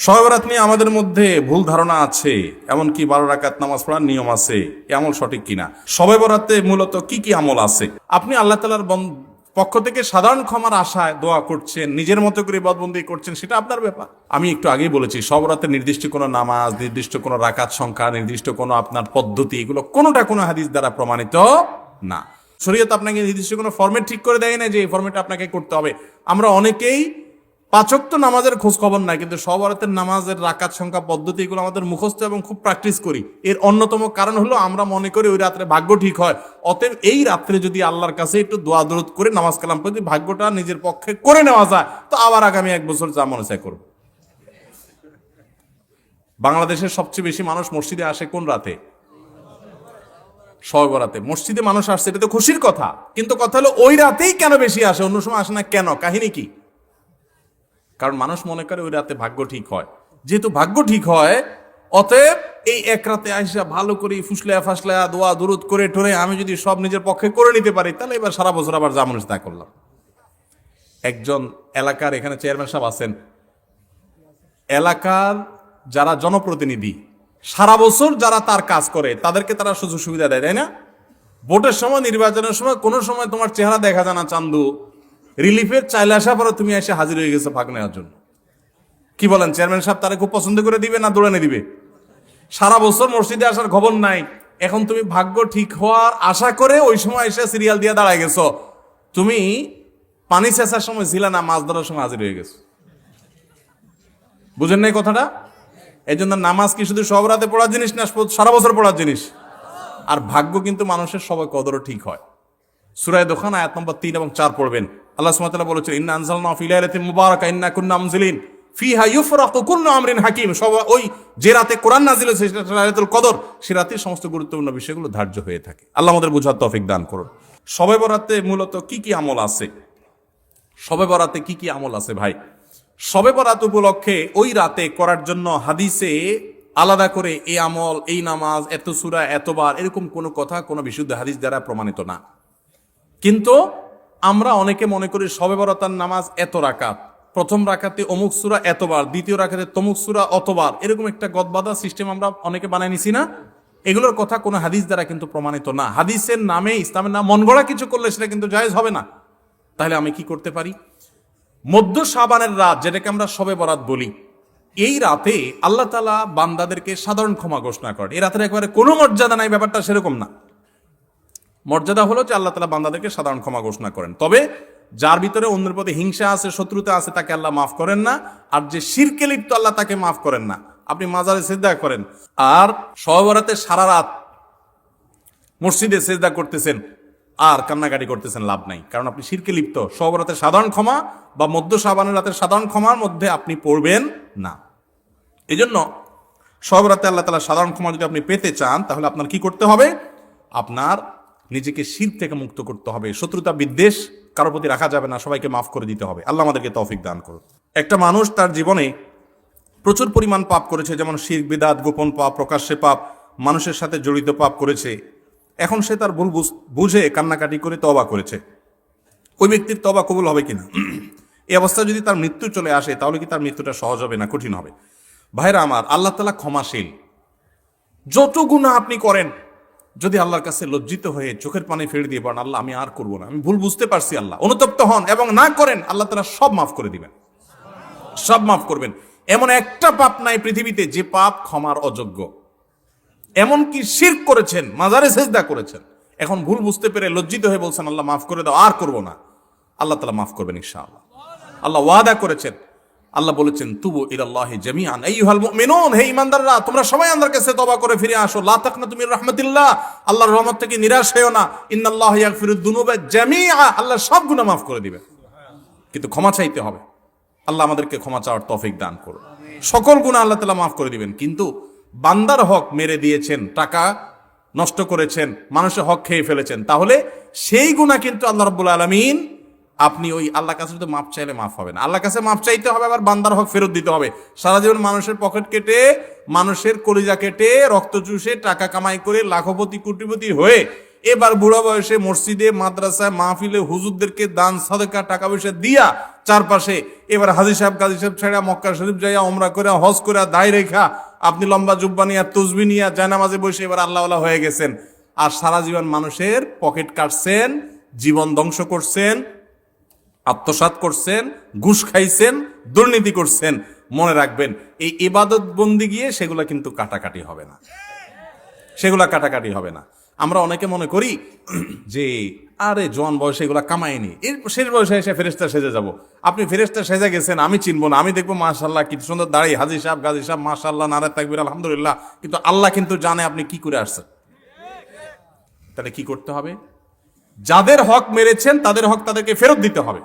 শবে বরাত নিয়ে আমাদের মধ্যে ভুল ধারণা আছে, এমনকি 12 রাকাত নামাজ পড়ার নিয়ম আছে, এই আমল সঠিক কিনা? শবে বরাতে মূলত কি কি আমল আছে? আপনি আল্লাহ তাআলার পক্ষ থেকে সাধারণ ক্ষমার আশায় দোয়া করছেন, নিজের মতো করে ইবাদতবন্দেগি করছেন, সেটা আপনার ব্যাপার। আমি একটু আগেই বলেছি, শবে বরাতে নির্দিষ্ট কোনো নামাজ, নির্দিষ্ট কোনো রাকাত সংখ্যা, নির্দিষ্ট কোনো আপনার পদ্ধতি, এগুলো কোনোটা কোনো হাদিস দ্বারা প্রমাণিত না। শরীয়ত আপনাকে নির্দিষ্ট কোনো ফরম্যাট ঠিক করে দেয় না যে এই ফরম্যাটে আপনাকে করতে হবে। আমরা অনেকেই 5 ওয়াক্ত নামাজের খোঁজ খবর নাই, কিন্তু শবে বরাতের নামাজের রাকাত সংখ্যা, পদ্ধতি এগুলো আমাদের মুখস্থ এবং খুব প্র্যাকটিস করি। এর অন্যতম কারণ হলো আমরা মনে করি ওই রাত্রে ভাগ্য ঠিক হয়। অতএব এই রাত্রে যদি আল্লাহর কাছে একটু দোয়া দরুদ করে নামাজ কালাম পড়ে যদি ভাগ্যটা নিজের পক্ষে করে নেওয়া যায়, তো আবার আগামী 1 বছর যা মনে চায় করব। বাংলাদেশের সবচেয়ে বেশি মানুষ মসজিদে আসে কোন রাতে? শবে বরাতে। মসজিদে মানুষ আসছে, এটা তো খুশির কথা, কিন্তু কথা হলো ওই রাতেই কেন বেশি আসে, অন্য সময় আসে না কেন? কাহিনী কি? কারণ মানুষ মনে করে ওই রাতে ভাগ্য ঠিক হয়। যেহেতু ভাগ্য ঠিক হয়, অতএব এই এক রাতে আইসা ভালো করে ফুসলায়া ফাসলায়া দোয়া দরুদ করে টোরে আমি যদি সব নিজের পক্ষে করে নিতে পারি, তাহলে এবার সারা বছর আবার যা মনে তা করলাম। একজন এলাকার এখানে চেয়ারম্যান সাহেব আছেন, এলাকার যারা জনপ্রতিনিধি সারা বছর যারা তার কাজ করে তাদেরকে তারা সুযোগ সুবিধা দেয়, তাই না? ভোটের সময়, নির্বাচনের সময় কোনো সময় তোমার চেহারা দেখা যায় না, চান্দু রিলিফের চাইলে আসা পরে তুমি এসে হাজির হয়ে গেছো ভাগ নেওয়ার জন্য। কি বলেন, চেয়ারম্যান সাহেব তারা খুব পছন্দ করে দিবে না দৌড়ানে দিবে? সারা বছর মসজিদে আসার খবর নাই, এখন তুমি ভাগ্য ঠিক হওয়ার আশা করে ওই সময় এসে সিরিয়াল দিয়ে দাঁড়ায় গেছো। তুমি পানি চেঁচার সময় ছিল না, মাছ ধরার সময় হাজির হয়ে গেছো। বুঝেন নাই কথাটা? এই জন্য নামাজ কি শুধু শবে বরাতে পড়ার জিনিস না, সারা বছর পড়ার জিনিস। আর ভাগ্য কিন্তু মানুষের সবাই কদরও ঠিক হয়। সূরা দোখান আয়াত নম্বর 3 এবং 4 পড়বেন। আল্লাহ সুবহানাহু ওয়া তাআলা বলেছেন, ইন্না আনজালনাহু ফি লাইলাতিন মুবারাকা ইন্না কুন্না মুনজিলিন ফিহা ইউফরাকু কুল্লু আমরিন হাকিম। ওই যে রাতে কোরআন নাযিল হয়েছে সেটা লাইলাতুল কদর, সে রাতে সমস্ত গুরুত্বপূর্ণ বিষয়গুলো ধার্য হয়ে থাকে। আল্লাহ আমাদের বুঝার তৌফিক দান করুন। শবে বরাতে মূলত কি কি আমল আছে? শবে বরাতে কি কি আমল আছে ভাই? শবে বরাত উপলক্ষে ওই রাতে করার জন্য হাদিসে আলাদা করে এই আমল, এই নামাজ, এত সূরা, এতবার, এরকম কোনো কথা কোনো বিশুদ্ধ হাদিস দ্বারা প্রমাণিত না। কিন্তু আমরা অনেকে মনে করি শবে বরাতের নামাজ এত রাকাত, প্রথম রাকাতে অমুক সূরা এতবার, দ্বিতীয় রাকাতে তমুক সূরা অতবার, এরকম একটা গদবাদা সিস্টেম আমরা অনেকে বানাই নিছি না? এগুলোর কথা কোনো হাদিস দ্বারা কিন্তু প্রমাণিত না। হাদিসের নামে, ইসলামের নাম মন গড়া কিছু করলে সেটা কিন্তু জায়েজ হবে না। তাহলে আমি কি করতে পারি? মধ্য শাবানের রাত, যেটাকে আমরা শবে বরাত বলি, এই রাতে আল্লাহ তাআলা বান্দাদেরকে সাধারণ ক্ষমা ঘোষণা করেন। এই রাতের একেবারে কোনো মর্যাদা নাই, ব্যাপারটা সেরকম না। মর্যাদা হলো যে আল্লাহ তাআলা বান্দাদেরকে সাধারণ ক্ষমা ঘোষণা করেন। তবে যার ভিতরে অন্যের প্রতি হিংসা আছে, শত্রুতা আছে, তাকে আল্লাহ মাফ করেন না। আর যে শিরকে লিপ্ত, আল্লাহ তাকে মাফ করেন না। আপনি মাজারে সিজদা করেন আর শবে বরাতে সারা রাত মসজিদে সিজদা করতেছেন আর কান্নাকাটি করতেছেন, লাভ নাই, কারণ আপনি শিরকে লিপ্ত। শবে বরাতের সাধারণ ক্ষমা বা মধ্য শাবানের রাতের সাধারণ ক্ষমার মধ্যে আপনি পড়বেন না। এই জন্য শবে বরাতে আল্লাহ তাআলা সাধারণ ক্ষমা যদি আপনি পেতে চান, তাহলে আপনার কি করতে হবে? আপনার নিজেকে শিরক থেকে মুক্ত করতে হবে। শত্রুতা বিদ্বেষ কারোর প্রতি রাখা যাবে না, সবাইকে মাফ করে দিতে হবে। আল্লাহ আমাদেরকে তৌফিক দান করুন। একটা মানুষ তার জীবনে প্রচুর পরিমাণ পাপ করেছে, যেমন শিরক, বিদআত, গোপন পাপ, প্রকাশ্যে পাপ, মানুষের সাথে জড়িত পাপ করেছে। এখন সে তার ভুল বুঝে কান্নাকাটি করে তওবা করেছে। ওই ব্যক্তির তওবা কবুল হবে কিনা? এই অবস্থা যদি তার মৃত্যু চলে আসে, তাহলে কি তার মৃত্যুটা সহজ হবে না কঠিন হবে? ভাইরা আমার, আল্লাহ তাআলা ক্ষমাশীল। যত গুনাহ আপনি করেন, যদি আল্লাহর কাছে লজ্জিত হয়ে চোখের পানি ফেলে দিয়ে বলেন, আল্লাহ আমি আর করবো না, আমি ভুল বুঝতে পারছি, আল্লাহ, অনুতপ্ত হন এবং না করেন, আল্লাহ তাআলা সব মাফ করে দিবেন, সব মাফ করবেন। এমন একটা পাপ নাই পৃথিবীতে যে পাপ ক্ষমার অযোগ্য। এমনকি শিরক করেছেন, মাজারে সিজদা করেছেন, এখন ভুল বুঝতে পেরে লজ্জিত হয়ে বলছেন, আল্লাহ মাফ করে দাও, আর করবো না, আল্লাহ তাআলা মাফ করবেন ইনশাআল্লাহ। আল্লাহ ওয়াদা করেছেন। আল্লাহ বলেছেন, তুবু ইলাল্লাহি জামিআন আইয়ুহাল মুমিনুন, হে ঈমানদাররা, তোমরা সবাই আল্লাহর কাছে তওবা করে ফিরে আসো। লা তাকনাতু মির রাহমাতিল্লাহ, আল্লাহর রহমত থেকে নিরাশ হয়ো না। ইন্নাল্লাহা ইয়াগফিরুদ দুনুবা জামিআ, আল্লাহ সব গুনাহ মাফ করে দিবেন, কিন্তু ক্ষমা চাইতে হবে। আল্লাহ আমাদেরকে ক্ষমা চাওয়ার তৌফিক দান করুন। সকল গুনাহ আল্লাহ তাআলা মাফ করে দিবেন, কিন্তু বান্দার হক মেরে দিয়েছেন, টাকা নষ্ট করেছেন, মানুষের হক খেয়ে ফেলেছেন, তাহলে সেই গুনাহ কিন্তু আল্লাহ রাব্বুল আলামিন, আপনি ওই আল্লাহর কাছে শুধু মাপ চাইলে মাফ হবে না, আল্লাহর কাছে মাপ চাইতে হবে, আবার বান্দার হক ফেরত দিতে হবে। সারা জীবন মানুষের পকেট কেটে, মানুষের কলিজা কেটে, রক্ত চুষে, টাকা কামাই করে লাখপতি কোটিপতি হয়ে এবার বুড়া বয়সে মসজিদে, মাদ্রাসায়, মাহফিলে হুজুরদেরকে দান সাদেকা টাকা পয়সা দিয়া চারপাশে এবার হাজী সাহেব কাজী সাহেব ছেড়া মক্কা শরীফ যাইয়া ওমরা করে হজ করে দায় রেখা আপনি লম্বা জুব্বা নিয়া তসবি নিয়া জায়নামাজে বসে এবার আল্লাহওয়ালা হয়ে গেছেন। আর সারা জীবন মানুষের পকেট কাটছেন, জীবন ধ্বংস করছেন, আত্মসাৎ করছেন, ঘুষ খাইছেন, দুর্নীতি করছেন। মনে রাখবেন এই ইবাদত বন্দি গিয়ে সেগুলা কিন্তু কাটাকাটি হবে না, সেগুলা কাটাকাটি হবে না। আমরা অনেকে মনে করি যে আরে জোয়ান বয়সে এগুলা কামাইনি, এর শেষ বয়সে এসে ফেরেশতা সেজে যাব। আপনি ফেরেশতা সেজে গেছেন, আমি চিনবো না, আমি দেখবো মাশাআল্লাহ কি সুন্দর দাঁড়িয়ে হাজী সাহেব গাজী সাহেব মাশাআল্লাহ নারে তাকবীর আলহামদুলিল্লাহ, কিন্তু আল্লাহ কিন্তু জানে আপনি কি করে আসছেন। তাহলে কি করতে হবে? যাদের হক মেরেছেন তাদের হক তাদেরকে ফেরত দিতে হবে,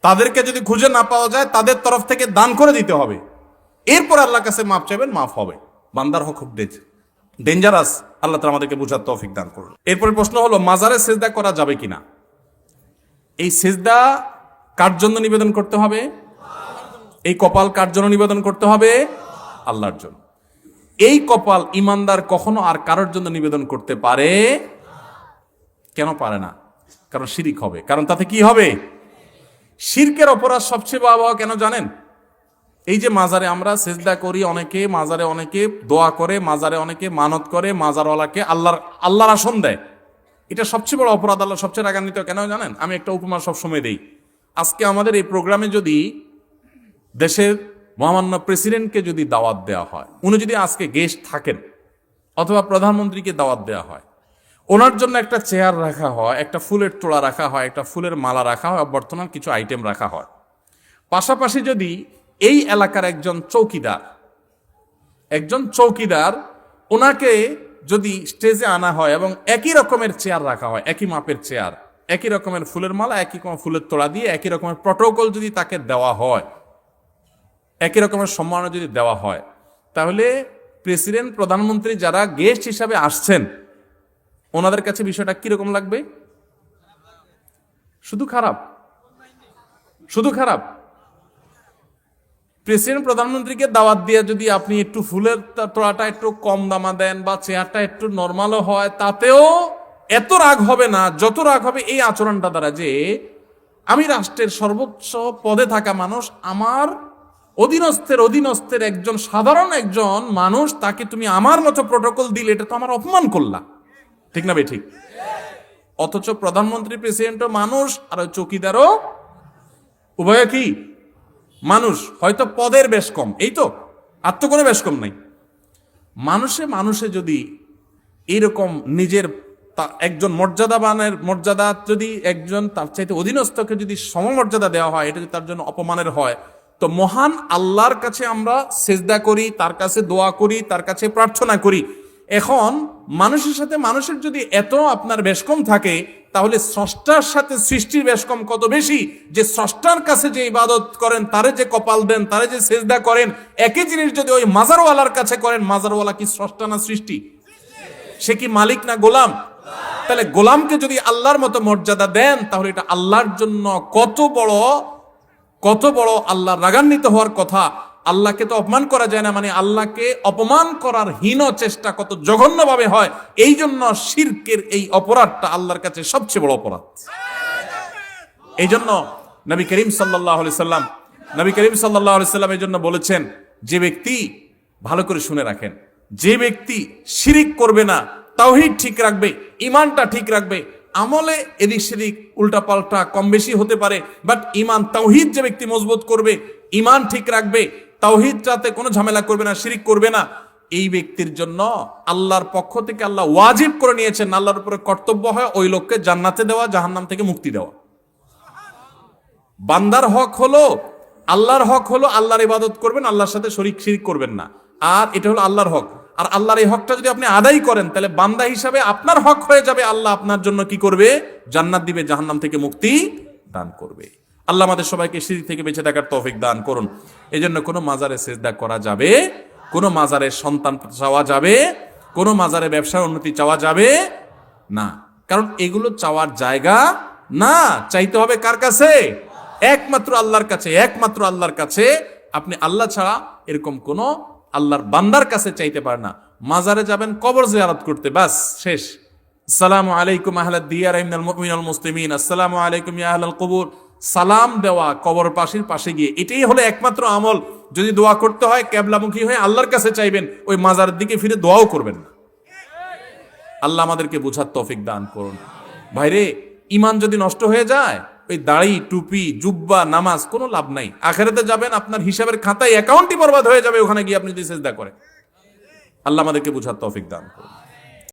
তাদেরকে যদি খুঁজে না পাওয়া যায় তাদের তরফ থেকে দান করে দিতে হবে, এরপর আল্লাহর কাছে মাফ চাইবেন, মাফ হবে। বান্দার হক খুব ডেঞ্জারাস, আল্লাহ তাআলা আমাদেরকে বুঝার তৌফিক দান করুন। এরপরে প্রশ্ন হলো মাজারে সিজদা করা যাবে কিনা। এই সিজদা কার জন্য নিবেদন করতে হবে? এই কপাল কার জন্য নিবেদন করতে হবে? আল্লাহর জন্য। এই কপাল ইমানদার কখনো আর কারোর জন্য নিবেদন করতে পারে? কেন পারে না? কারণ শিরিক হবে। কারণ তাতে কি হবে? শিরকের অপরাধ সবচেয়ে ভয়াবহ কেন জানেন? এই যে মাজারে আমরা সিজদা করি, অনেকে মাজারে অনেকে দোয়া করে, মাজারে অনেকে মানত করে, মাজারওয়ালাকে আল্লাহর আসন দেয়, এটা সবচেয়ে বড় অপরাধ। আল্লাহ সবচেয়ে রাগান্বিত কেন জানেন? আমি একটা উপমা সবসময় দেই। আজকে আমাদের এই প্রোগ্রামে যদি দেশের মহামান্য প্রেসিডেন্টকে যদি দাওয়াত দেওয়া হয়, উনি যদি আজকে গেস্ট থাকেন, অথবা প্রধানমন্ত্রীকে দাওয়াত দেওয়া হয়, ওনার জন্য একটা চেয়ার রাখা হয়, একটা ফুলের তোড়া রাখা হয়, একটা ফুলের মালা রাখা হয়, বর্তমান কিছু আইটেম রাখা হয়। পাশাপাশি যদি এই এলাকার একজন চৌকিদার ওনাকে যদি স্টেজে আনা হয় এবং একই রকমের চেয়ার রাখা হয়, একই মাপের চেয়ার, একই রকমের ফুলের মালা, একই রকমের ফুলের তোড়া দিয়ে একই রকমের প্রটোকল যদি তাকে দেওয়া হয়, একই রকমের সম্মাননা যদি দেওয়া হয়, তাহলে প্রেসিডেন্ট প্রধানমন্ত্রী যারা গেস্ট হিসাবে আসছেন ওনাদের কাছে বিষয়টা কিরকম লাগবে? শুধু খারাপ, শুধু খারাপ। প্রেসিডেন্ট প্রধানমন্ত্রীকে দাওয়াত দিয়ে যদি আপনি একটু ফুলের তোড়াটা একটু কম দামা দেন বা চেয়ারটা একটু নর্মালও হয়, তাতেও এত রাগ হবে না যত রাগ হবে এই আচরণটা দ্বারা, যে আমি রাষ্ট্রের সর্বোচ্চ পদে থাকা মানুষ, আমার অধীনস্থের একজন সাধারণ একজন মানুষ, তাকে তুমি আমার মতো প্রটোকল দিলে এটা তো আমার অপমান করলা, ঠিক না ভাই? ঠিক। অথচ প্রধানমন্ত্রী প্রেসিডেন্টও মানুষ আর চৌকিদারও উভয় কি মানুষ, হয়তো পদের বেশ কম, এই তো, আর তো কোনো বেশ কম নাই। মানুষে যদি এরকম নিজের একজন মর্যাদাবানের মর্যাদা যদি একজন তার চাইতে অধীনস্থকে যদি সমমর্যাদা দেওয়া হয়, এটা যদি তার জন্য অপমানের হয়, তো মহান আল্লাহর কাছে আমরা সেজদা করি, তার কাছে দোয়া করি, তার কাছে প্রার্থনা করি। এখন মানুষের সাথে মানুষের যদি এত আপনার বেশকম থাকে, তাহলে স্রষ্টার সাথে সৃষ্টির বেশকম কত বেশি, যে স্রষ্টার কাছে যে ইবাদত করেন, তারে যে কপাল দেন, তারে যে সেজদা করেন, একই জিনিস যদি ওই মাজারওয়ালার কাছে করেন, মাজারওয়ালা কি স্রষ্টা না সৃষ্টি? সে কি মালিক না গোলাম? তাহলে গোলামকে যদি আল্লাহর মতো মর্যাদা দেন, তাহলে এটা আল্লাহর জন্য কত বড় আল্লাহর রাগান্বিত হওয়ার কথা। আল্লাহকে তো অপমান করা যায় না, মানে আল্লাহকে অপমান করার হীন চেষ্টা কত জঘন্যভাবে হয়। এই জন্য শিরকের এই অপরাধটা আল্লাহর কাছে সবচেয়ে বড় অপরাধ। এই জন্য নবী করিম সাল্লাল্লাহু আলাইহি সাল্লাম এই জন্য বলেছেন, যে ব্যক্তি, ভালো করে শুনে রাখেন, যে ব্যক্তি শিরিক করবে না, তাওহীদ ঠিক রাখবে, ঈমানটা ঠিক রাখবে, আমলে এদিক সেদিক উল্টাপাল্টা কম বেশি হতে পারে, বাট ঈমান তাওহীদ যে ব্যক্তি মজবুত করবে, ঈমান ঠিক রাখবে, তাওহীদটাতে কোনো ঝামেলা করবে না, শিরিক করবে না, এই ব্যক্তির জন্য আল্লাহর পক্ষ থেকে আল্লাহ ওয়াজিব করে নিয়েছেন, আল্লাহর উপরে কর্তব্য হয় ওই লোককে জান্নাতে দেওয়া, জাহান্নাম থেকে মুক্তি দেওয়া। বান্দার হক হলো, আল্লাহর হক হলো আল্লাহর ইবাদত করবেন, আল্লাহর সাথে শিরিক করবেন না, আর এটা হলো আল্লাহর হক। আর আল্লাহর এই হকটা যদি আপনি আদায় করেন, তাহলে বান্দা হিসাবে আপনার হক হয়ে যাবে, আল্লাহ আপনার জন্য কি করবে? জান্নাত দিবে, জাহান্নাম থেকে মুক্তি দান করবে। আল্লাহ আমাদের সবাইকে শিরিক থেকে বেঁচে থাকার তৌফিক দান করুন। এই জন্য কোনো মাজারে সিজদা করা যাবে, কোনো মাজারে সন্তান চাওয়া যাবে, কোনো মাজারে ব্যবসার উন্নতি চাওয়া যাবে না, কারণ এগুলো চাওয়ার জায়গা না। চাইতে হবে কার কাছে? একমাত্র আল্লাহর কাছে, একমাত্র আল্লাহর কাছে। আপনি আল্লাহ ছাড়া এরকম কোনো আল্লাহর বান্দার কাছে চাইতে পারেন না। মাজারে যাবেন কবর জিয়ারত করতে, বাস শেষ। আসসালামু আলাইকুম আহলাদ দিয়ার মিনাল মুমিনিল মুসলিমিন, আসসালামু আলাইকুম ইয়া আহলাল কুবুর। সালাম দেওয়া কবর পাশের পাশে গিয়ে, এটাই হলো একমাত্র আমল। যদি দোয়া করতে হয় কিবলামুখী হয়ে আল্লাহর কাছে চাইবেন, ওই মাজারের দিকে ফিরে দোয়াও করবেন না। আল্লাহ আমাদেরকে বুঝার তৌফিক দান করুন। ভাইরে, ঈমান যদি নষ্ট হয়ে যায়, ওই দাড়ি, টুপি, জুব্বা, নামাজ কোনো লাভ নাই। আখিরাতে যাবেন, আপনার হিসাবের খাতায় অ্যাকাউন্টই বরবাদ হয়ে যাবে ওখানে গিয়ে আপনি যদি সিজদা করেন। আল্লাহ আমাদেরকে বুঝার তৌফিক দান করুন।